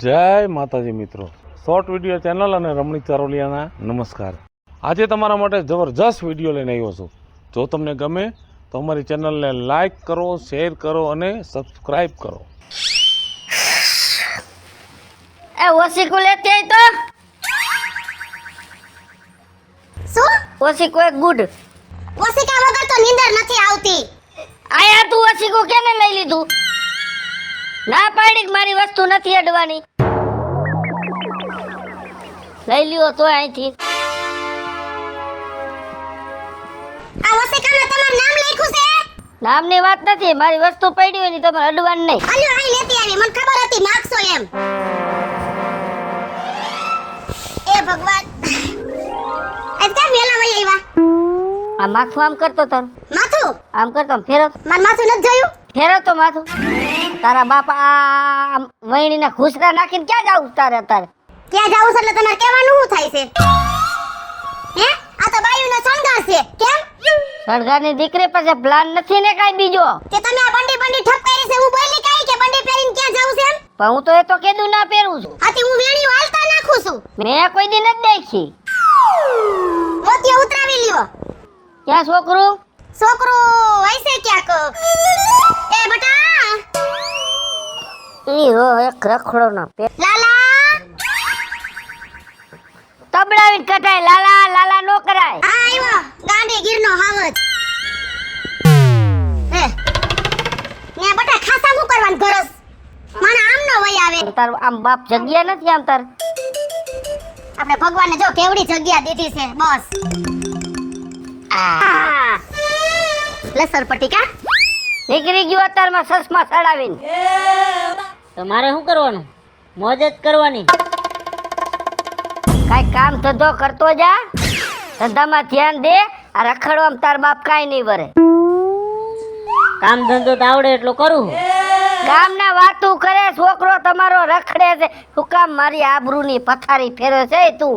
જય માતાજી મિત્રો, શોર્ટ વિડીયો ચેનલ અને રમણીક ચારોલિયાના નમસ્કાર। આજે તમારા માટે જબરજસ્ત વિડીયો લઈને આવ્યો છું। જો તમને ગમે તો અમારી ચેનલને લાઈક કરો, શેર કરો અને સબસ્ક્રાઈબ કરો। એ ઓશીકો લેતી આઈ તો શું ઓશીકો એક ગુડ ઓશિકા વગર તો નીંદર નથી આવતી। આયા તું ઓશીકો કેને લઈ લીધું? ના પાડી કે મારી વસ્તુ નથી અડવાની। લઈ લ્યો તો અહીંથી। આ ઓશિકામાં તમારું નામ લખ્યું છે? નામની વાત નથી, મારી વસ્તુ પડી હોય ની તમારે અડવાની નહીં। અલ્યો આઈ લેતી આવી, મને ખબર હતી માગશો એમ। એ ભગવાન, આજ કેમ વેલા વઈ આવ્યા? આ માથું આમ કરતો તારું, માથું આમ કરતો આમ ફેરો, મારું માથું નથી જોયું? ફેરો તો માથું। તારા બાપા આ વહીણીના ખુસરા નાખીને ક્યાં જાવું તારે અત્યારે? ક્યાં જાવું છે એટલે તમારે કહેવાનું શું થાય છે? હે આ તો બાયુનો શણગાર છે કેમ? સળગાની દીકરી પાસે પ્લાન નથી ને કાઈ બીજો? કે તમે આ બંડી બંડી ઠપ કરી છે, હું બોલી કાઈ કે બંડી પહેરીને ક્યાં જાવું છે એમ? પણ હું તો એ તો કેદું ના પહેરું છું। આથી હું વેણીઓ હાલતા નાખું છું। મેં કોઈ દી નથી દેખી। મોતિયો ઉતરાવી લ્યો। ક્યાં છોકરું? છોકરો હશે ક્યાંક। એ બટા ઈ હો એક રખડો ના પે લાલા, તબડાવીને કટાય। લાલા લાલા નો કરાય। આ આવ્યો ગાંડી ગીરનો હાવજ। એ ને બટા ખાસા હું કરવાનું ગરસ? મને આમ નો વઈ આવે। તાર આમ બાપ જગ્યા નથી આમ તાર? આપણે ભગવાનને જો કેવડી જગ્યા દીધી છે બસ। આ લસર પટીકા નીકળી ગયો અત્યારમાં સસમાં ચડાવીને। તો મારે શું કરવાનું? મોજ જ કરવાની। કાઈ કામ ધંધો કરતો જા, ધંધામાં ધ્યાન દે। આ રખડવામાં તાર બાપ કાઈ નહીં વરે। કામ ધંધો તો આવડે એટલો કરું। ગામના વાતું કરે, છોકરો તમારો રખડે છે, શું કામ મારી આબરૂની પથારી ફેરે છે તું?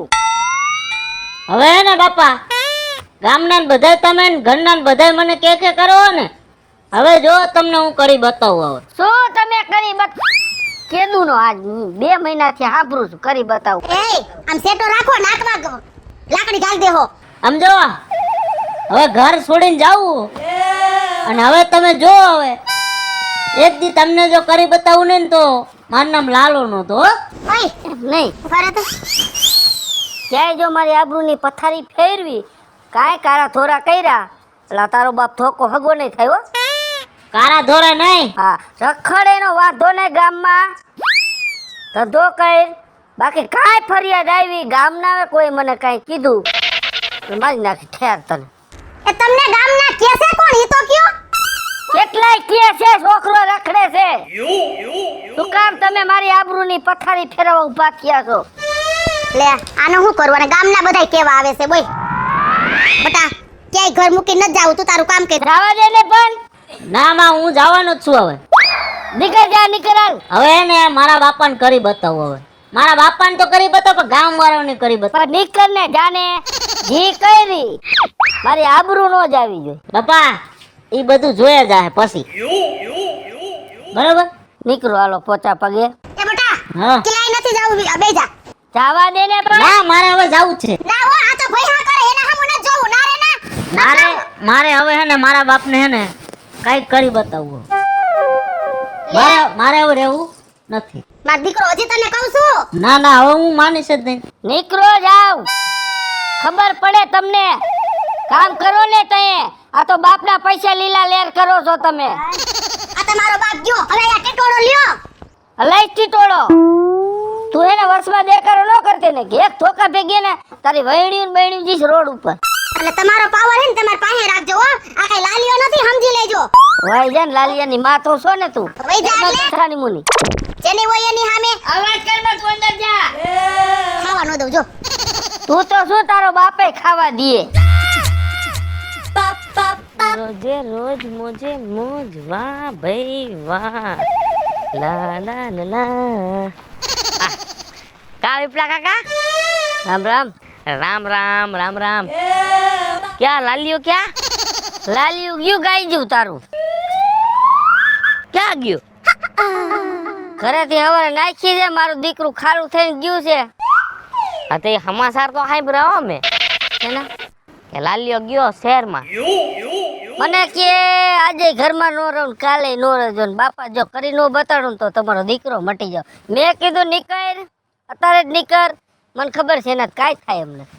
હવે ને બાપા, ગામના ને બધાય તમે ને ઘરના ને બધાય મને કે કરો ને, હવે જો તમને હું કરી બતાવું। હવે શું તમે કરી કેદું નો આજ 2 મહિનાથી સાંભળું છું, કરી બતાવું। એ આમ સેટો રાખો, નાકમાં લાકડી ગાલ દેહો। સમજો, હવે ઘર છોડીને જાવું અને હવે તમે જો, હવે એક દી તમને જો કરી બતાવું ને તો મારું નામ લાલો નો તો ઓય નહીં ફરે તો ક્યાંય જો મારી આબરૂની પથારી ફેરવી, કાંઈ કારા ધોરા કર્યા એટલે તારો બાપ ધોકો હગો નહીં થયો। કારા ધોરા નહીં, હા રખડે નો વાંધો ને ગામમાં ધંધો કર, બાકી કાંઈ ફરિયાદ આવી ગામના કોઈ મને કાંઈ કીધું તો મારી નાખી ઠેર તને। એ તમને ગામના કે છે કોણ ઈ તો કયો? કેટલાય કે છે છોકરો રખડે છે, શું કામ તમે મારી આબરૂની પથારી ફેરવા ઊભા થયા છો? લે આનું શું કરવાનું? ગામના બધાય કેવા આવે છે બોલ બટા, ક્યાંય ઘર મૂકી ન જાવ, તું તારું કામ કે જવા દે ને। પણ ના માં હું જવાનો જ છું। હવે નીકળ જા, નીકળ। હવે ને મારા બાપાને કરી બતાવું। હવે મારા બાપાને તો કરી બતાવ, પણ ગામ વાળાને કરી બતાવ। નીકળ ને જાને જી કરી, મારી આબરૂ નો જ આવી જોઈએ બાપા। ઈ બધું જોયા જાય પછી, બરાબર? નીકળો, હાલો પોચા પગે। એ બટા હા ક્યાંય નથી જાવું, બેજા જવા દે ને। પણ ના, મારે હવે જાવું છે। ના હો, આ તો ભઈ હા કરે એના હમ ન જોવું ના રે ના। મારે હવે હે ને મારા બાપને હે ને કાઈ કરી બતાવવું। મારે હવે રહેવું નથી। માર દીકરો હજી તને કહું છું। ના ના, હવે હું માનીશ જ નહીં। નીકળો જાવ, ખબર પડે તમને। કામ કરો ને તયે, આ તો બાપના પૈસા લીલા લેર કરો છો તમે। આ તમારો બાપ ગયો, હવે આ ટેટોડો લ્યો। હલાઈ ટીટોળો, તું એને વર્ષમાં દેખાડો ન કરતી ને કે એક ધોકા ભેગી ને તારી વૈણ્યું બૈણ્યું જીસ રોડ ઉપર। એટલે તમારો પાવર હે ને તમાર પાસે રાખજો હો, આ કઈ લાલીઓ નથી, સમજી લેજો। વાય જાન લાલિયાની માં તો છો ને તું, વઈ જા એટલે છરાની મુની જેની હોય એની સામે અવાજ કર મત, અંદર જા। ખાવા ન દઉં જો। તું તો શું તારો બાપે ખાવા દીએ? રોજે રોજ મોજે મોજ, વાહ ભાઈ વાહ, લા લા લા લા। કા વિપલા કાકા, રામ રામ। રામ રામ રામ રામ। ક્યાં લાલિયો? ક્યાં લાલિયું ગયું? ગાઈ ગયું તારું? ક્યાં ગયું? ઘરેથી હવે નાખી છે મારું દીકરું ખારું થઈને ગયું છે. આ તે સમાચાર તો સાંભળ્યા મેં એના કે લાલ્યો ગયો શહેરમાં. મને કે આજે ઘરમાં નો રહું ને કાલે નો રહેજો ને બાપા જો કરી નો બતાડું ને તો તમારો દીકરો મટી જાવ. મેં કીધું નીકળ અત્યારે જ નીકળ, મને ખબર છે એના કાંઈ થાય એમ નથી.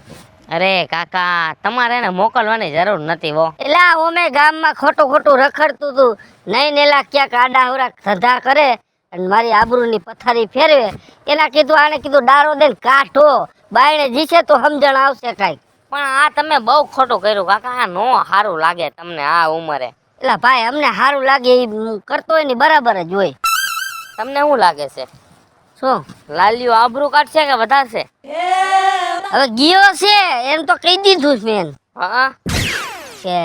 અરે કાકા તમારે એને મોકલવાની જરૂર નથી હો. એટલે ઓમે ગામમાં ખોટું ખોટું રખડતું હતું નહીં ને એલા ક્યાંક આડા હોરા ધંધા કરે અને મારી આબરૂની પથારી ફેરવે. એના કીધું આને કીધું ડારો દે ને કાઢો બાયણે જીશે તો સમજણ આવશે કાંઈક. પણ આ તમે બહુ ખોટું કર્યું કાકા. આ નો સારું લાગે તમને આ ઉંમરે. એટલે ભાઈ અમને સારું લાગે એ કરતો હોય ને બરાબર જ હોય. તમને શું લાગે છે શું લાલ્યો આબરૂ કાઢશે કે વધારશે? હવે ગયો છે એમ તો કહી દીધું છે મેં હા કે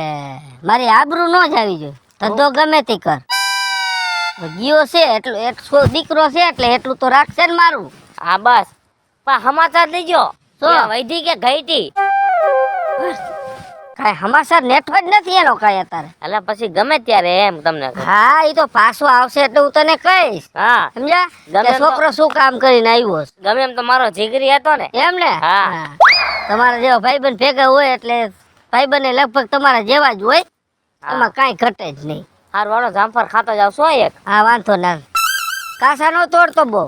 મારી આબરૂ ન જ આવી જોઈએ, ધંધો ગમે તે કર. હવે ગયો છે એટલું એક દીકરો છે એટલે એટલું તો રાખશે ને મારું. હા બસ. પણ સમાચાર દેજો શું? વૈધી કે ગઈતી? કાંઈ સમાચાર નેઠો જ નથી એનો કાંઈ અત્યારે. એટલે પછી ગમે ત્યારે એમ તમને કહું. હા એ તો પાછો આવશે એટલે હું તને કહીશ. હા સમજ્યા ગમે કે તો- છોકરો શું કામ કરીને આવ્યો છે ગમે એમ તો મારો જીગરી હતો ને. એમ ને. હા. તમારા જેવા ભાઈબંધ ભેગા હોય એટલે ભાઈબંધ ને લગભગ તમારા જેવા જ હોય, એમાં કાંઈ ઘટે જ નહીં. હાર વાળો જામફળ ખાતો જાવ છો એક. હા વાંધો ના, કાસા નો તોડતો બહુ.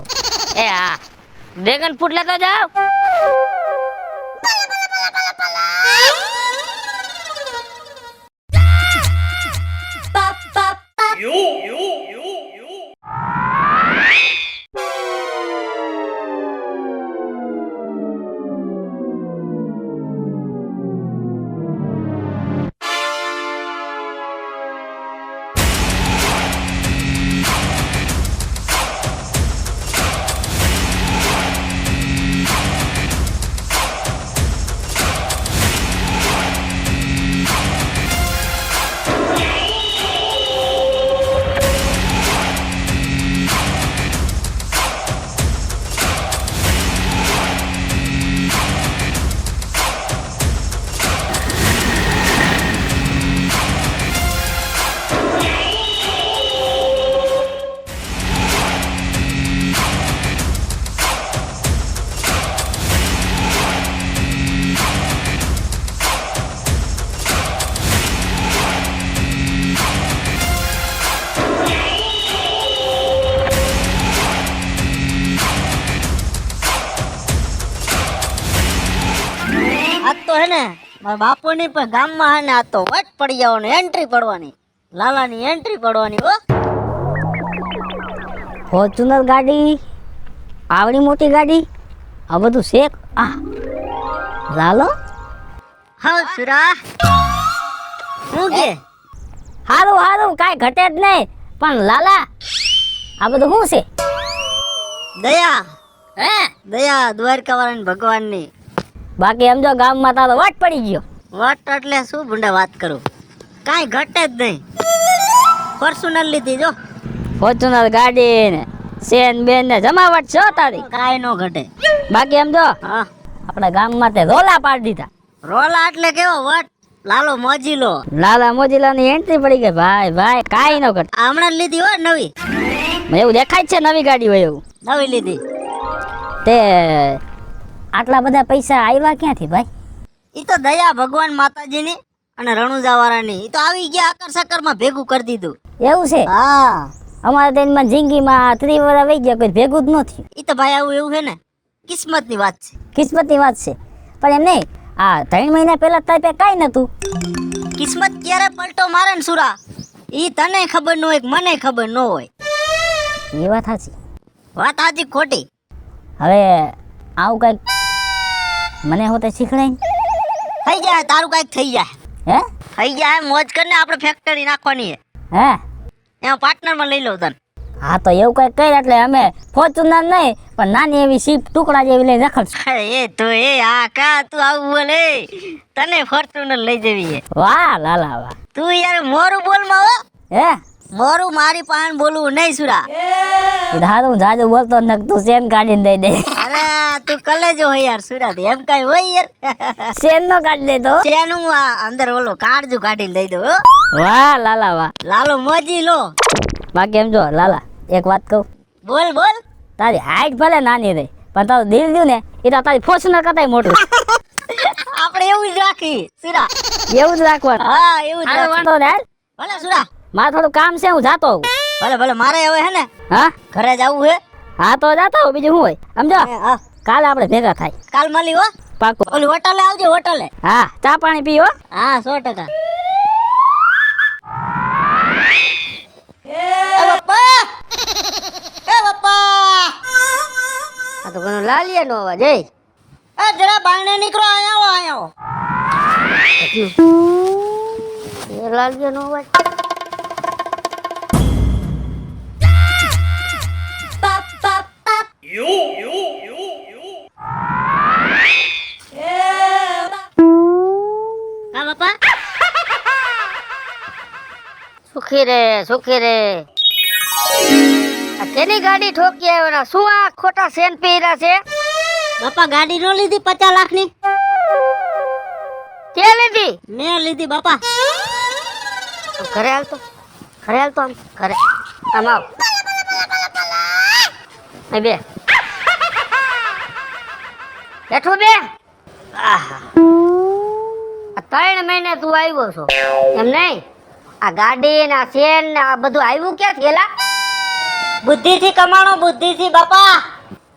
એ હા ડ્રેગન ફ્રૂટ લેતો જાવ. આજ તો હે ને મારા બાપુની પણ ગામમાં હે ને આ તો વટ પડી જવાની, એન્ટ્રી પડવાની, લાલાની એન્ટ્રી પડવાની. હો ફોર્ચ્યુનર ગાડી, આવડી મોટી ગાડી, આ બધું શેક. આ લાલો હા સુરા શું કે? હારું હારું કાંઈ ઘટે જ નહીં. પણ લાલા આ બધું શું છે? દયા હે દયા દ્વારકા વાળાની ભગવાનની. બાકી એમ જો ગામમાં તારો વટ પડી ગયો. વટ એટલે શું ભૂંડા વાત કરું, કાંઈ ઘટે જ નહીં. ફોર્ચ્યુનર લીધી જો, ફોર્ચ્યુનર ગાડી ને સેન બેન ને જમાવટ છો તારી, કાંઈ નો ઘટે. બાકી એમ જો આપણા ગામમાં તે રોલા પાડી દીધા. રોલા એટલે કેવો વટ? લાલો મોજીલો. લાલા મોજીલા ની એન્ટ્રી પડી ગઈ. ભાઈ ભાઈ કાંઈ નો ઘટે. હમણાં જ લીધી હો નવી. એવું દેખાય છે નવી ગાડી હોય એવું. નવી લીધી તે આટલા બધા પૈસા આવ્યા ક્યાંથી ભાઈ? ઈ તો દયા ભગવાન માતાજીની અને રણુજા વાળાની. ઈ તો આવી ગયા આકર સકરમાં ભેગું કરી દીધું. એવું છે? હા. અમારા તેનમાં જિંદગીમાં 3 વર્ષ વહી ગયા, કોઈ ભેગું જ નથી. ઈ તો ભાઈ આવું એવું છે ને, કિસ્મતની વાત છે. કિસ્મતની વાત છે પણ એમ નહીં, આ 3 મહિના પહેલા તારી પાસે કાંઈ નતું. કિસ્મત ક્યારે પલટો મારે ને સુરા, ઈ તને ખબર ન હોય કે મને ખબર ન હોય. એ વાત સાચી. વાત સાચી ખોટી? હવે આવું કઈક મને હોતે શીખડાય. થઈ જાય તારું કઈક થઈ જાય. હે થઈ જાય, મોજ કરીને આપણે ફેક્ટરી નાખવાની હે. હે એમાં પાર્ટનરમાં લઈ લો તને. હા તો એવું કઈક કરી એટલે અમે ફોર્ચ્યુનર નહીં પણ નાની એવી શીપ ટુકડા જેવી લઈને રખડશું. એ તો એ આ કા તું આવું બોલે, તને ફોર્ચ્યુનર લઈ જવી છે. વાહ લાલા વાહ, તું યાર મોરું બોલમાં હો. હે મોરું મારી પાસે બોલવું નહીં સુરા. હારું જાજુ બોલતો ન તું સેન કાઢીને દઈ દે. અરે તું કલેજો હોય યાર સુરા, એમ કઈ હોય યાર? સેન નો કાઢી દે તો સેન હું અંદર ઓલો કાળજુ કાઢીને દઈ દઉં. વાહ લાલા વાહ, લાલો મોજી લો. બાકી એમ જો લાલા એક વાત કહું, બોલ બોલ. તારી હાઈટ ભલે નાની રહી પણ તારું દિલ રહ્યું ને એ તો તારી ફોર્ચ્યુનર કરતાંય મોટું. આપણે એવું જ રાખી સુરા. એવું જ રાખવાનું. હા એવું જ હાલો રાખી. વાંધો ને હાલ. ભલે સુરા. મારે થોડું કામ છે, હું જાતો હોઉં. ભલે ભલે મારે હવે હે ને હા ઘરે જવું હે. હા તો જાતો હોઉં, બીજું શું હોય સમજો. હા કાલે આપણે ભેગા થાય કાલ મળી હો. પાકું. ઓલી હોટલે આવજો હોટલે. હા ચા પાણી પીઓ. હા 100%. એ બાપા એ બાપા. આ તો ઘણો લાલિયા નો અવાજ. એ એ જરા બારણે નીકળો. અહીંયા આવો. એ લાલિયા નો અવાજ. હા બાપા. સુખી રે સુખી રે. આ કેની ગાડી ઠોકી આવ્યો ને? શું આ ખોટા સેન પહેર્યા છે? બાપા ગાડી નો લીધી 50 લાખની? કે લીધી? મેં લીધી બાપા. ઘરે હાલ તો આમ ઘરે આમ આવ. એ બે બેઠો બે. આહા, આ 3 મહિને તું આવ્યો છો એમ નહીં? આ ગાડી ને આ સેન ને આ બધું આવ્યું ક્યાંથી એલા? બુદ્ધિથી કમાણો બુદ્ધિથી બાપા.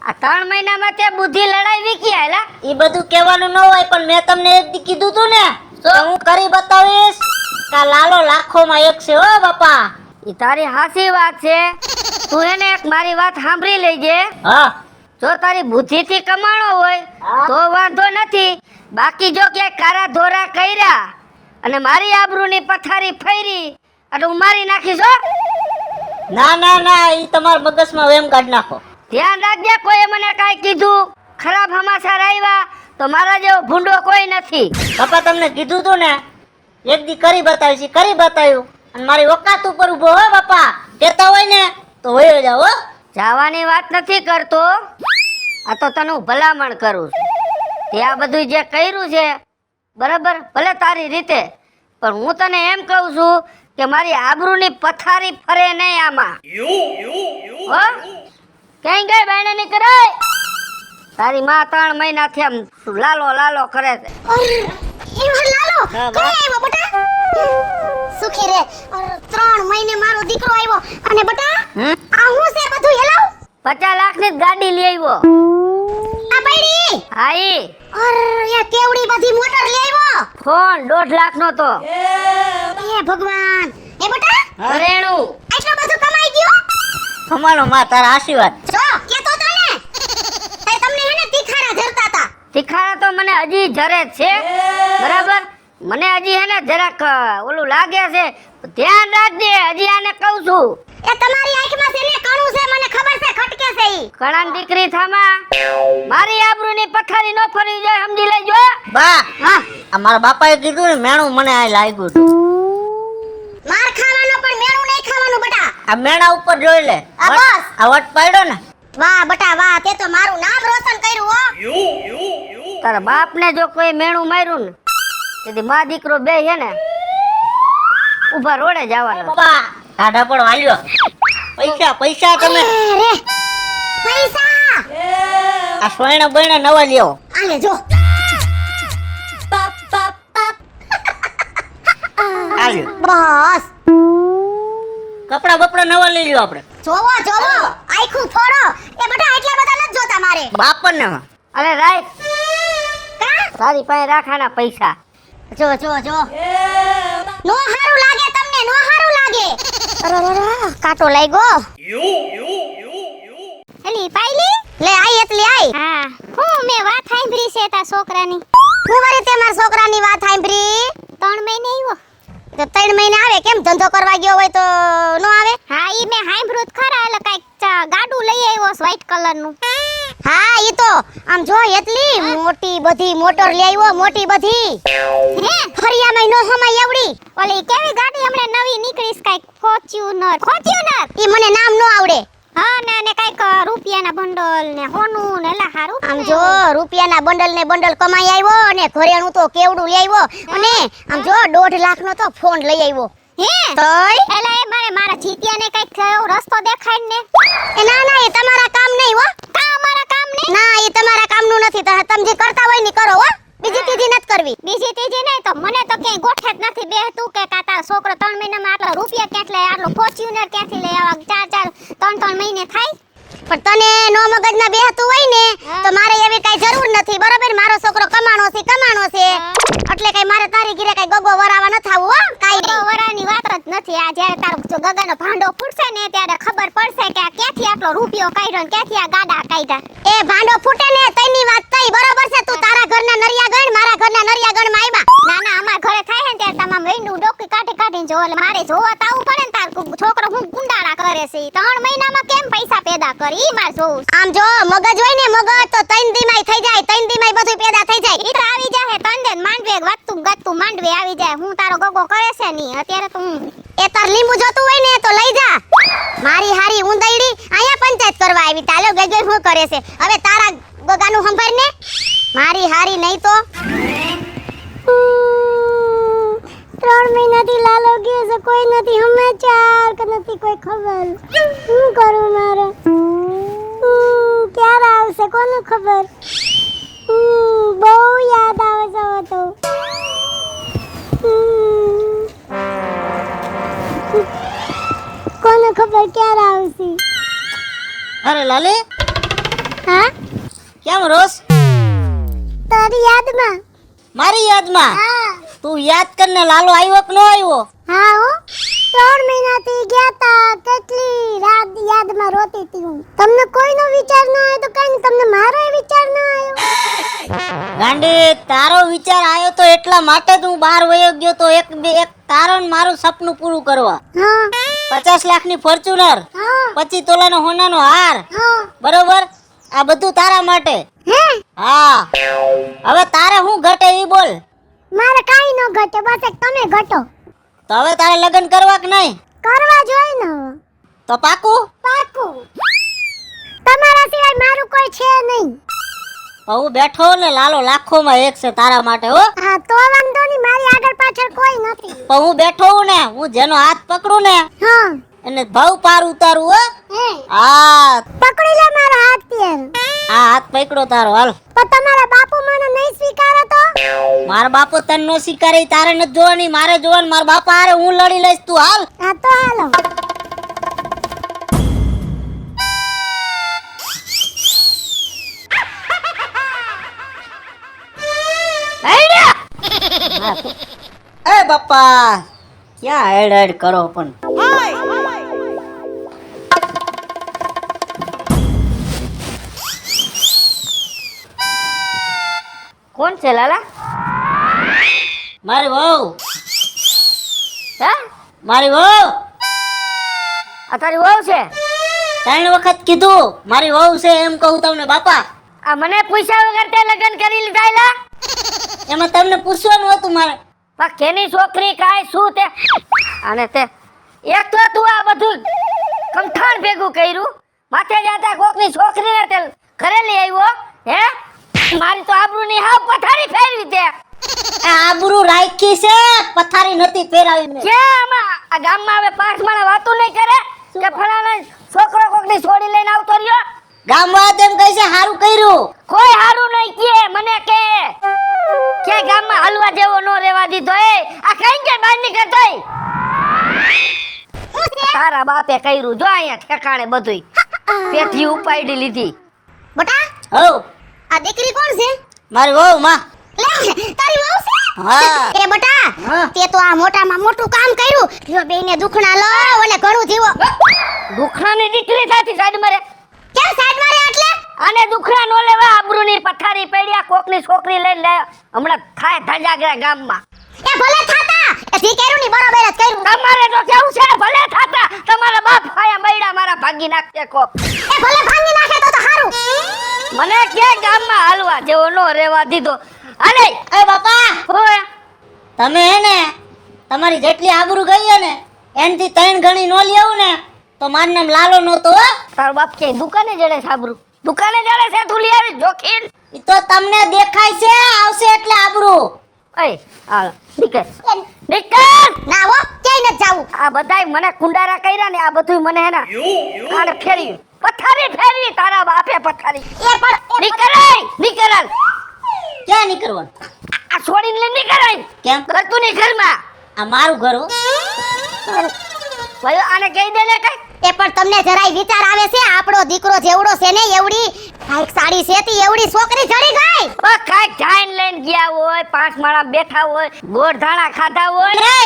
આ 3 મહિનામાં તે બુદ્ધિ લડાવી ક્યાં એલા? એ બધું કહેવાનું ન હોય પણ મેં તમને એક દી કીધું તું ને તો હું કરી બતાવીશ. કા લાલો લાખોમાં એક છે હો બાપા. એ તારી હાસી વાત છે. તું એને એક મારી વાત સાંભળી લેજે. હા જો તારી બુદ્ધિથી કમાણો હોય તો વાંધો નથી. બાકી જો ક્યાંય કારા ધોરા કર્યા અને મારી આબરૂની પથારી ફેરી એટલે હું મારી નાખીશ હો. ના ના ના ઈ તમારા મગજમાં વેમ કાઢ નાખો. ધ્યાન રાખજે. કોઈ મને કાંઈ કીધું ખરાબ સમાચાર આવ્યા તો મારા જેવો ભૂંડો કોઈ નથી. બાપા તમને કીધું તું ને એક દી કરી બતાવીશ. કરી બતાવ્યું અને મારી ઓકાત ઉપર ઉભો હો બાપા. કહેતા હોય ને તો હોય જાવ હો. જવાની વાત નથી કરતો. આ તો તને હું ભલામણ કરું છું. તે આ બધું જે કર્યું છે બરાબર, ભલે તારી રીતે, પણ હું તને એમ કહું છું કે મારી આબરૂની પથારી ફરે નહીં આમાં. હો ક્યાંય ગઈ બાયણે ની કરાય? તારી માં 3 મહિનાથી આમ લાલો લાલો કરે છે. હા, કઈ આવ્યો બટા? સુખી રે. 3 મહિને મારો દીકરો આવ્યો અને બટા આ હું છે બધું હેલાવ? 50 લાખની જ ગાડી લઈ આવ્યો. આ પડી હા ઈ અરે કેવડી બધી મોટર લઈ આવ્યો. ફોન 1.5 લાખનો તો. એ ભગવાન. એ બટા ઘરેણું આટલો બધું કમાઈ ગયો? કમાણો માં તારા આશીર્વાદ. જો કેતો તો ને તે તમને હેને તીખારા ધરતા તા. તીખારા તો મને હજી જરે જ છે બરાબર. મને હજી હે ને જરાક ઓલું લાગે છે. ધ્યાન રાખજે. હજી આને કહું છું. એ તમારી આંખમાં છે ને કણું છે મને ખબર છે ખટકે છે ઈ. કણાની દીકરી થામા મારી આબરૂની પથારી નો ફરી જાય સમજી લેજો. બા હા આ મારા બાપાએ કીધું ને મેણું મને આ લાગ્યું હતું. માર ખાવાનો પણ મેણું નહીં ખાવાનું બટા. આ મેણા ઉપર જોઈ લે. આ બસ આ વટ પાડ્યો ને. વાહ બટા વાહ તે તો મારું નામ રોશન કર્યું હો. તારા બાપને જો કોઈ મેણું માર્યું ને તેથી મા દીકરો બે હે ને ઉભા રોડે જવાના. બાપા ઢાઢા પણ વાલ્યો. પૈસા પૈસા તમે રે પૈસા આ સોયણા બયણા નવા લ્યો. આલે જો આલ્યો બસ. કપડા બપડા નવા લઈ લ્યો આપણે. જોવો જોવો આખું ફોડો. એ બધા એટલા બધા નથી જોતા મારે. બાપને અરે રાય તારી પાસે રાખાના પૈસા. જો જો જો નો હારું લાગે તમને નો હારું લાગે. અરે કાટો લાગ્યો. એલી પાઈલી લે આઈ એટલી આઈ. હા હું મે વાત સાંભળી છે તા છોકરાની. હું વરે તે મારા છોકરાની વાત સાંભળી. 3 મહિને આવ્યો તો 3 મહિને આવે કેમ? ધંધો કરવા ગયો હોય તો નો આવે? હા ઈ મે સાંભળ્યું ખરા. એટલે કાઈક ગાડું લઈ આવ્યો વ્હાઈટ કલર નું. હા ઈ તો આમ જો એટલી મોટી બધી મોટર લઈ આવ્યો. મોટી બધી હે ફરિયામાં નો હમાય એવડી. ઓલી કેવી ગાડી હમણે નવી નીકળીસ કાઈક ફોર્ચ્યુનર. ઈ મને નામ નો આવડે. હા ને કાઈક રૂપિયાના બંડલ ને હોનું ને એલા હારું. આમ જો રૂપિયાના બંડલ ને બંડલ કમાઈ આવ્યો અને ઘરેણું તો કેવડું લઈ આવ્યો અને આમ જો 1.5 લાખ નો તો ફોન લઈ આવ્યો. હે તોય એલા એ મારે એ મારા જીત્યાને કઈક રસ્તો દેખાડ ને. એ ના ના, એ તમારા કામ નહીં હો. કા અમારા કામ નહીં? ના, એ તમારા કામનું નથી. તમે જે કરતા હોય ને કરો હો. બીજી ત્રીજી નથી કરવી. બીજી ત્રીજી નહીં તો મને તો ક્યાંય ગોઠે જ નથી બેહતું કે તારો છોકરો 3 મહિનામાં આટલા રૂપિયા ક્યાંથી લે, આટલો ફોર્ચ્યુનર ક્યાંથી લે, આવા 3 મહિને થાય. પણ તને નો મગજમાં બેહતું હોય ને તો મારે એવી કઈ જરૂર નથી, બરોબર? મારો છોકરો કમાણો છે એટલે કઈ મારે તારી ઘરે કઈ ગગો વરાવા ન થાવું હો. કાઈ ગગો વરાની વાત જ નથી. આ જ્યારે તારો ગગાનો ભાંડો ફૂટશે ને ત્યારે ખબર પડશે કે આ ક્યાંથી આટલો રૂપિયો કાઢ્યો ને ક્યાંથી આ ગાડા કાઢ્યા. એ ભાંડો ફૂટે ને તઈની વાત તઈ, બરોબર છે? તું તારા ઘરના નરિયા ગણ, મારા ઘરના નરિયા ગણ માં આવ્યા. ના ના, અમાર ઘરે થાય ને ત્યારે તમામ વેણું ડોકી કાઢીને જોવે. એટલે મારે જોવા તો આવું પડે ને. તાર છોકરો હું ગુંડાળા કરે છે, 3 મહિનામાં કેમ પૈસા પેદા કરી ઈ માર જોવું. આમ જો મગજ હોય ને મગજ તો 3 દીમાઈ થઈ જાય, 3 દીમાઈ બધું પેદા થઈ જાય. ઈ તો આવી જાય 3 દિન માંડવે વધતું ગતું માંડવે આવી જાય. હું તારો ગગો કરે છે ની અત્યારે તો હું એ તાર લીંબુ જોતું હોય ને તો લઈ જા. મારી હારી ઊંદઈડી આયા પંચાયત કરવા આવી. તાલો ગઈ શું કરે છે હવે? તારા ગગાનું સંભાળ ને. મારી હારી નહીં તો 3 મહિનાથી લાલો ગયો છે, કોઈ નથી સમાચાર કે નથી કોઈ ખબર. શું કરું મારે? ક્યારે આવશે કોને ખબર? બહુ યાદ આવે છે હવે તો. કોને ખબર ક્યારે આવશે? અરે લાલી, હા, કેમ રોસ? તારી યાદમાં. મારી યાદમાં? હા તું યાદ કરને લાલો આવ્યો કે ન આવ્યો? હા હો, 3 મહિનાથી ગયા તા. કેટલી રાત યાદમાં રોતી હતી હું. તમને કોઈનો વિચાર ના આવ્યો તો કઈ નહીં, તમને મારો વિચાર ના આવ્યો? ગાંડી, તારો વિચાર આવ્યો તો એટલા માટે જ હું બહાર વયો ગયો તો એક તારો ને મારું સપનું પૂરું કરવા. હા 50 લાખની ફોર્ચ્યુનર, હા 25 તોલાનો હોનાનો હાર, હા. બરોબર? આ બધું તારા માટે. હે, હા, હવે તારે શું ઘટે ઈ બોલ. મારે કાઈ ન ઘટે, બસ એક તમે ઘટો. તો હવે તારે લગ્ન કરવા કે નહીં? કરવા જોઈએ ને હવે. તો પાકું? પાકું. તમારા સિવાય મારું કોઈ છે નહીં. હું બેઠો ને લાલો લાખોમાં એક છે તારા માટે હો. હા તો વાંધો નહીં, મારી આગળ પાછળ કોઈ નથી. પણ હું બેઠો હું ને, હું જેનો હાથ પકડું ને હા એને ભાવ પાર ઉતારું હો. હે, હા, પકડી લે મારો હાથ ત્યાં. આ હાથ પકડો તારો, હાલ. પણ તમારા બાપુ મને નહીં સ્વીકારે તો? મારા બાપુ તને નો સ્વીકારે ઈ તારે નથી જોવાની, મારે જોવાનું. મારા બાપા હારે હું લડી લઈશ, તું હાલ. હા તો હાલો. એ બાપા, ક્યાં હેડ હેડ કરો પણ. કોણ છે લાલા? મારી વહુ, હા, મારી વહુ. આ તારી વહુ છે? 3 વખત કીધું મારી વહુ છે એમ કહું તમને બાપા. આ મને પૂછ્યા વગર તે લગ્ન કરી લીધા લા? એમાં તમને પૂછવાનું હતું મારે. પણ કેની છોકરી કાય શું તે? અને તે એક તો તું આ બધું કમઠાણ ભેગું કર્યું, માથે જાતા કોકની છોકરીને તે ઘરે લઈ આવ્યો. હે, મારી તો આબરૂની હાવ પથારી ફેરવી તે. આ આબરૂ રાખી છે, પથારી નથી ફેરાવી મેં. કે આમાં આ ગામમાં હવે 5 માણસ વાતું નહીં કરે કે ફલાણા છોકરો કોકની છોડી લઈને આવતો રહ્યો? ગામમાં તેમ કહે છે હારું કર્યું. કોઈ હારું નહીં કે મને કે ગામમાં હલવા જેવો નો રહેવા દીધો. એ આ કઈ કે બહાર નીકળતો તારા બાપે કર્યું જો અહીંયા ઠેકાણે બધુંય પેઠી ઉપાડી લીધી. બટા, હો, આ દીકરી કોણ છે? મારી વહુ માં. લે, તારી વહુ છે? હા. એ બટા, હા. તે તો આ મોટામાં મોટું કામ કર્યું. જો બેને દુખણા લો અને ઘણું જીવો. દુખણાની દીકરી થાતી સાઈડ મરે. કેમ સાઈડ મારે એટલે? આને દુખણા નો લેવા આબરૂની પથારી પડ્યા કોકની છોકરી લઈને લે હમણાં થાય ધજાગરા ગામમાં. એ ભલે થાતા, એ જી કર્યું ની બરોબર જ કર્યું. તમારે તો કેવું છે ભલે થાતા, તમારા બાપ ખાયા બૈડા મારા ભાગી નાખતે કોક. એ ભલે ભાંગી નાખે તો હારું. મને કે ગામમાં હાલવા જેવો નો રહેવા દીધો. અરે એ બાપા, ઓય તમે હે ને તમારી જેટલી આબરૂ ગઈ ને એનથી 3 ગણી નો લેવું ને તો મારું નામ લાલો નહોતો હો. તારો બાપ કે દુકાને જડે સાબરું? દુકાને જડે છે તું લઈ આવી જોખીન? ઈ તો તમને દેખાય છે આવશે એટલે આબરૂ. ઓય હાલ નીકળ. નીકળ ના હો ક્યાંય નથી જાવું. આ બધાય મને કુંડારા કર્યા ને આ બધું મને હે ને આને ફેરવી પથારી ફેરવી તારા બાપે પથારી એ પણ નીકળ ક્યાં નીકળવાનું? આ છોડીને લઈને નીકળ કેમ? કરતું નહીં ઘરમાં આ મારું ઘર હો. ભાઈ આને કહી દે ને કઈ એ પણ તમને જરાય વિચાર આવે છે આપણો દીકરો જેવડો છે ને એવડી કાંઈક સાડી સેતી એવડી છોકરી જડી ગઈ. કાંઈક ધાન લઈને ગયા હોય 5 માળા બેઠા હોય ગોળ ધાણા ખાધા હોય એ,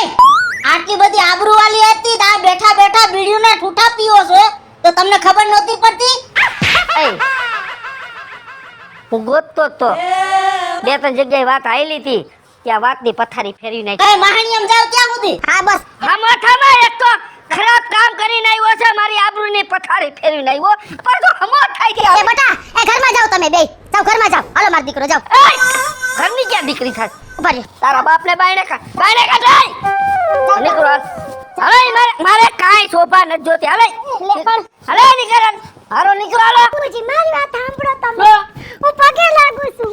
આટલી બધી આબરૂ વાળી હતી તો આ બેઠા બેઠા બીડીયુંના ઠૂઠા પીવો છો તો તમને ખબર નહોતી પડતી? એ હું ગોતતો તો 2-3 જગ્યાએ વાત આવેલી હતી ત્યાં વાતની પથારી ફેરવી નાખી એ મહાણિયમ જાવ ત્યાં સુધી. હા બસ હા માથામાં એક તો ખરાબ કામ કરીને આવ્યો છે મારી આબરૂની પથારી ફેરવીને આવ્યો પણ તો હમો થાય એ ગયા બેટા એ ઘરમાં જાવ તમે બે જાવ ઘરમાં જાવ હાલો મારો દીકરો જાવ. ઘરની ક્યાં દીકરી થાય ઉભા રહ્યો. તારા બાપને બાયણે કાઢ નીકળો હવે મારે કાંઈ શોભા નથી જોતી હવે હવે નીકળ હારો નીકળો હાલો બાપુજી મારી વાત સાંભળો તમે હું પગે લાગુ છું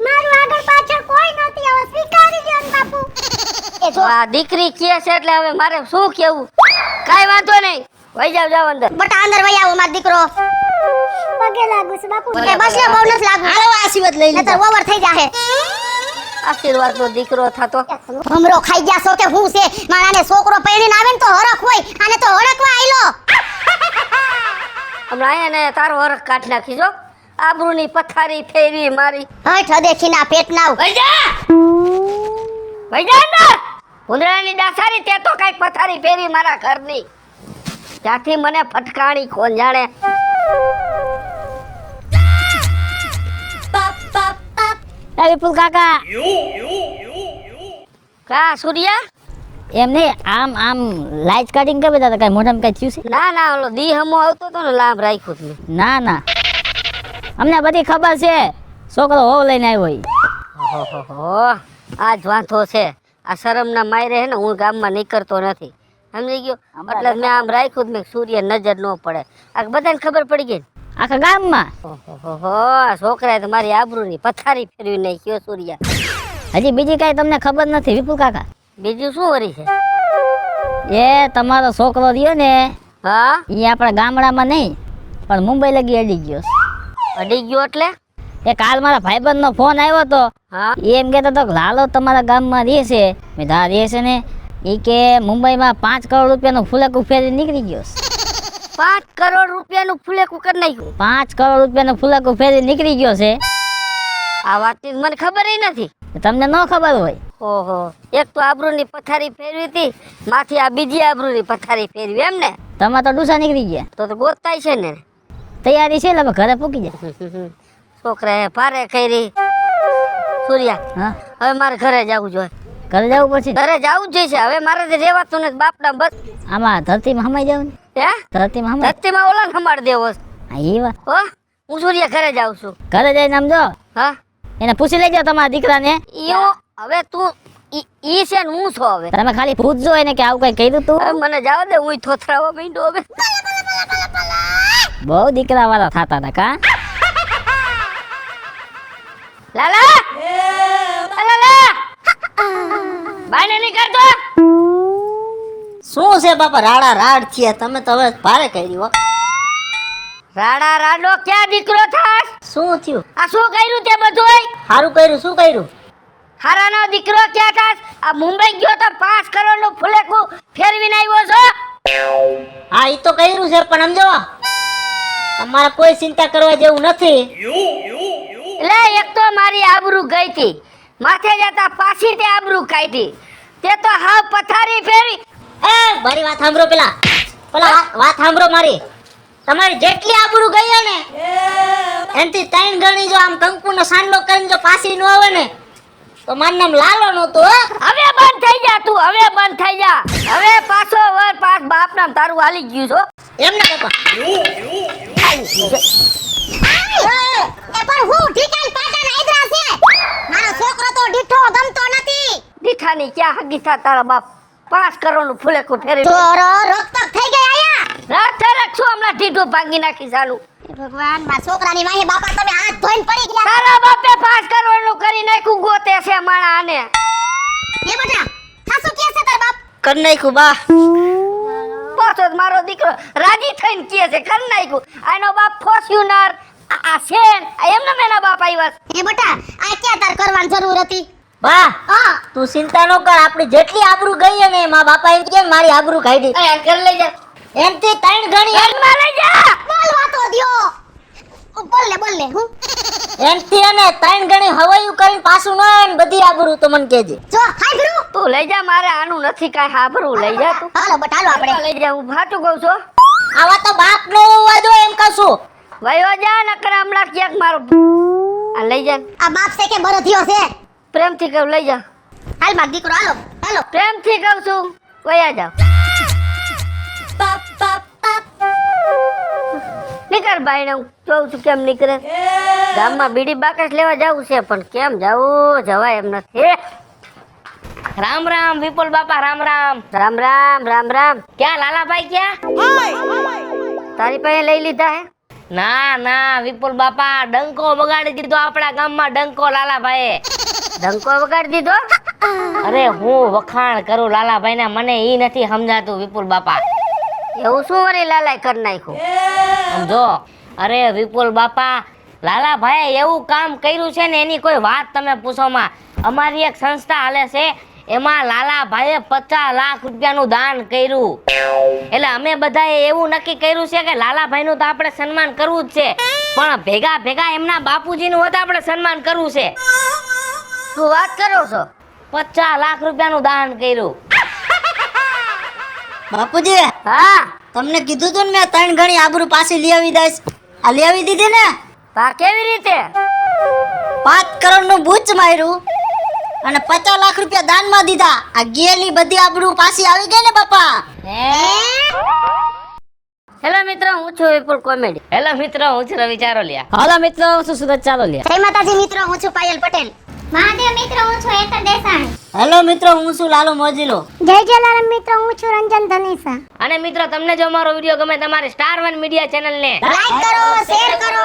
મારું આગળ પાછળ કોઈ નથી હવે સ્વીકારી લ્યો ને બાપુ. એ જો આ દીકરી કહે છે એટલે હવે મારે શું કેવું કાંઈ વાંધો નહીં વઈ જાવ અંદર બટા અંદર વઈ આવો મારો દીકરો પગે લાગુ છું બાપુ એ બસ લ્યો બહુ નથી લાગુ હાલો આશીર્વાદ લઈ લીધા. નતર ઓવર થઈ જાહે. આશીર્વાદનો દીકરો થતો ભમરો ખાઈ ગયા છો કે હું છે મારાને છોકરો પૈણીને આવે ને તો હરખ હોય આને તો હરખવા આયલો. હમણાં અહીંયા ને તારો હરખ કાઢ નાખી જો આબરૂની પથારી ફેરવી મારી હઠ હદેખીના પેટના વઈ જા અંદર ઉંદરાની દાસારી તે તો કઈક પથારી ફેરવી મારા ઘરની ત્યાંથી મને ફટકાણી કોણ જાણે વિપુલ કાકા કા સૂર્યા એમ નહીં આમ લાઈટ કટિંગ કરી દેતા કઈ મોઢામાં કઈ થયું છે? ના ઓલો દી હમો આવતો તો ને લાંબ રાખ્યું તું ના અમને બધી ખબર છે છોકરો હોવ લઈને આવ્યો ઓહો આજ વાંધો છે આ શરમના માયરે હે ને હું ગામમાં નીકળતો નથી સમજી ગયો એટલે મેં આમ રાખ્યું મેં સૂર્ય નજર ન પડે આ બધાને ખબર પડી ગઈ આખા ગામમાં. ઓહો આ છોકરાએ તો મારી આબરૂની પથારી ફેરવી નાખ્યો સૂર્ય હજી બીજી કઈ તમને ખબર નથી વિપુલ કાકા? બીજું શું વરી છે એ તમારો છોકરો રહ્યો ને હા એ આપણા ગામડામાં નહીં પણ મુંબઈ લગી અડી ગયો છે. અડી ગયો એટલે એ કાલ મારા ભાઈબંધનો ફોન આવ્યો હતો. હા એમ કહેતો હતો કે લાલો તમારા ગામમાં રહે છે. મેં ધા રહે છે ને એ કે મુંબઈમાં 5 કરોડ રૂપિયાનું ફૂલેકું ફેરી નીકળી ગયો છે. 5 કરોડ રૂપિયાનું ફૂલેકું કરી નાખ્યું 5 કરોડ રૂપિયાનું ફૂલેકું ફેરી નીકળી ગયો છે. આ વાતની મને ખબર નથી તમને ન ખબર હોય? ઓહો એક તો આબરૂની પથારી ફેરવી હતી માથી આ બીજી આબરૂની પથારી ફેરવી એમ ને તમે તો ડૂસા નીકળી ગયા. તો ગોતાય છે ને તૈયારી છે એટલે ઘરે પૂકી જાય. છોકરાએ ભારે કરી સૂર્યા હા હવે મારે ઘરે જવું જોઈએ ઘરે જવું પડશે. ઘરે જવું જ છે હવે મારે રેવાતું નથી બાપના બસ આમાં ધરતીમાં હમાઈ જાવ ને. હે ધરતીમાં હમાઈ. ધરતીમાં ઓલા સંભાળ દેવો છે. હા એ વાત. હો હું સૂર્યા ઘરે જાઉં છું ઘરે જઈને આમ જો હા એને પૂછી લેજો તમારા દીકરાને. ઈયો હવે તું ઈ છે ને હું છો હવે તમે ખાલી પૂછજો એને કે આવું કઈ કર્યું તું. હવે મને જવા દે હું થોથરાવા માંડ્યો હવે બહુ દીકરા વાળા થતા હતા કા. લાલા લાલા બાને નીકળતો શું છે બાપા રાડા રાડ થયા તમે તો હવે ભારે કરી હો. રાડા રાડો ક્યાં દીકરો થાસ શું થયું? આ શું કર્યું તે બધુંય સારું કર્યું. શું કર્યું? હારાનો દીકરો ક્યાં થાસ આ મુંબઈ ગયો તો 5 કરોડ નું ફૂલેકું ફેરવીને આવ્યો છો હા ઈ તો કર્યું છે પણ સમજો તમારે કોઈ ચિંતા કરવા જેવું નથી. એટલે એક તો મારી આબરૂ ગઈ હતી માથે જતા પાછી તે આબરૂ કાઢી તે તો હાવ પથારી ફેરવી એ મારી વાત સાંભળો પેલા વાત સાંભળો મારી. તમારી જેટલી આબરૂ ગઈ ને એનથી 3 ગણી જો આમ કંકુનો સાંડલો કરીને જો પાછી ન આવે ને તો મારું નામ લાલો નહોતું. હવે બંધ થઈ જા તું હવે બંધ થઈ જા હવે પાછો વર પાછ બાપ નામ તારું હાલી ગયું છો એમ ને બાપા એ પણ હું ઠીકાન પાટાના આદરા છે મારો છોકરો તો ડીઠો ગમતો નથી. દીઠાની ક્યાં હગી થા તારા બાપ 5 કરોડ નું ફૂલેકું ફેરવી ચોરો રોકટોક થઈ ગઈ આયા. રાત શું હમણાં ઢીઢું ભાંગી નાખી ચાલુ ભગવાન મારા છોકરાની વાહે બાપા તમે હાથ ધોઈને પડી ગયા. તારા બાપે 5 કરોડ નું કરી નાખ્યું ગોતે છે માણા આને એ બેટા સાસુ કે કરી નાખ્યું બા. પાછો જ મારો દીકરો રાજી થઈને કહે છે કરી નાખ્યું. આનો બાપ ફોર્ચ્યુનર આ છે એમને મેના બાપ આવ્યા છે. એ બેટા આ ક્યાં તાર કરવાની જરૂર હતી? બા હા તું ચિંતા ન કર, આપણી જેટલી આબરૂ ગઈ ને મારા બાપા એમ કે મારી આબરૂ કાઢી. અરે ઘર લઈ જા. એમથી 3 ગણી ઘરમાં લઈ જા. બોલ વાતો દ્યો. બોલ લે હું એમથી અને 3 ગણી હવાયું કરીને પાછું ન આવે ને બધી આબરૂ તો મને કહેજે. જો હાય બ્રુ. તું લઈ જા, મારે આનું નથી કાંઈ હાબરું. લઈ જા તું. હાલો બટ હાલો આપણે. લઈ જા, હું સાચું કહું છું. આવા તો બાપ નો હોવા જોઈએ એમ કશું. વયો જા નકર હમણાં ક્યાંક મારો આ લઈ જા. આ બાપ છે કે બરધ્યો છે? પ્રેમથી કહું લઈ જા. હાલ માર દીકરો હાલો હાલો. પ્રેમથી કહું છું વયા જાવ. નીકળ બાઈને, હું જોઉં છું કેમ નીકળે. ગામમાં બીડી બાકસ લેવા જવું છે પણ કેમ જવું, જવાય એમ નથી. રામ રામ વિપુલ બાપા, રામ રામ. રામ રામ રામ રામ. ક્યાં લાલાભાઈ ક્યાં? તારી પાસે લઈ લીધા હે? ના ના વિપુલ બાપા, ડંકો બગાડી દીધો આપણા ગામમાં, ડંકો લાલાભાઈએ. ડંકો વગાડી દીધો? અરે હું વખાણ કરું લાલાભાઈ ના, મને ઈ નથી સમજાતું વિપુલ બાપા. એવું શું વળી લાલાય કરી નાખ્યું? સમજો, અરે વિપુલ બાપા, લાલાભાઈએ એવું કામ કર્યું છે ને એની કોઈ વાત તમે પૂછોમાં. અમારી એક સંસ્થા હાલે છે, એમાં લાલાભાઈએ 50 લાખ રૂપિયાનું દાન કર્યું. એટલે અમે બધાએ એવું નક્કી કર્યું છે કે લાલાભાઈનું તો આપણે સન્માન કરવું જ છે, પણ ભેગા ભેગા એમના બાપુજીનું હોત આપણે સન્માન કરવું છે. શું વાત કરો છો? 50 લાખ રૂપિયાનું દાન કર્યું. બાપુજી હા તમને કીધું તું ને મેં 3 ગણી આબરૂ પાછી લઈ આવી દઈશ. આ લઈ આવી દીધી ને? આ કેવી રીતે? 5 કરોડનું બૂચ માર્યું અને 50 લાખ રૂપિયા દાનમાં દીધા. આ ગયેલી બધી આબરૂ પાછી આવી ગઈ ને બાપા. હેલો મિત્રો, હું છું વિપુલ કોમેડી. હેલો મિત્રો, હું છું રવિ ચારોલિયા. હાલો મિત્રો, હું છું સુરત ચાલોલિયા. જય માતાજી મિત્રો, હું છું પાયલ પટેલ. મહાદેવ મિત્રો, હું છું એતર દેસાણી. હેલો મિત્રો, હું છું લાલુ મોજીલો. જય જલારામ મિત્રો, હું છું રંજન ધનેસા. અને મિત્રો તમને જો અમારો વિડીયો ગમે તમારી સ્ટાર 1 મીડિયા ચેનલને લાઈક કરો, શેર કરો